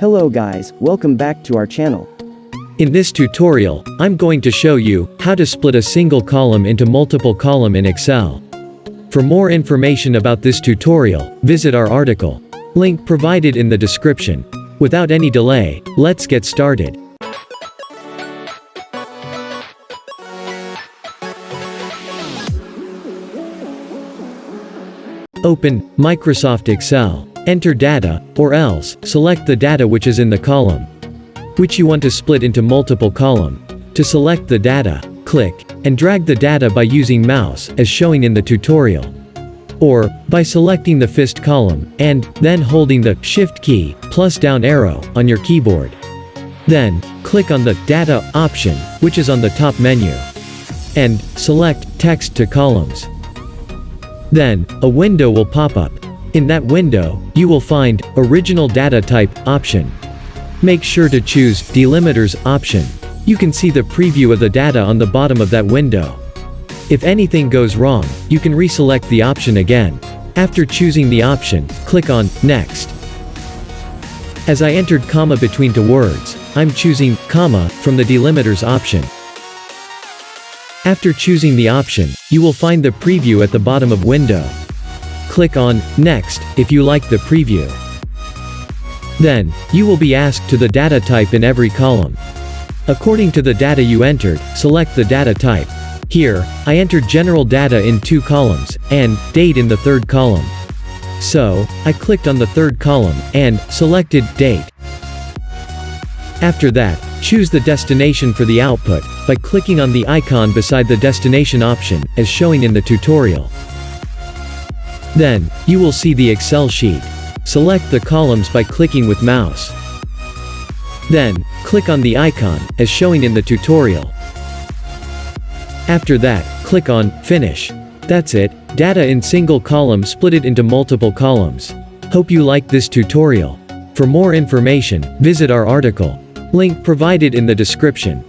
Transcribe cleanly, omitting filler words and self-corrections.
Hello guys, welcome back to our channel. In this tutorial, I'm going to show you how to split a single column into multiple columns in Excel. For more information about this tutorial, visit our article. Link provided in the description. Without any delay, let's get started. Open Microsoft Excel. Enter data, or else, select the data which is in the column, which you want to split into multiple columns. To select the data, click, and drag the data by using mouse, as showing in the tutorial. Or, by selecting the first column, and, then holding the Shift key, plus down arrow, on your keyboard. Then, click on the Data option, which is on the top menu. And, select Text to Columns. Then, a window will pop up. In that window, you will find Original Data Type option. Make sure to choose Delimiters option. You can see the preview of the data on the bottom of that window. If anything goes wrong, you can reselect the option again. After choosing the option, click on Next. As I entered comma between two words, I'm choosing comma from the Delimiters option. After choosing the option, you will find the preview at the bottom of window. Click on Next if you like the preview. Then, you will be asked to the data type in every column. According to the data you entered, select the data type. Here, I entered general data in 2 columns, and date in the 3rd column. So, I clicked on the 3rd column, and selected date. After that, choose the destination for the output, by clicking on the icon beside the destination option, as showing in the tutorial. Then, you will see the Excel sheet. Select the columns by clicking with mouse. Then, click on the icon, as showing in the tutorial. After that, click on Finish. That's it, data in single column split it into multiple columns. Hope you liked this tutorial. For more information, visit our article. Link provided in the description.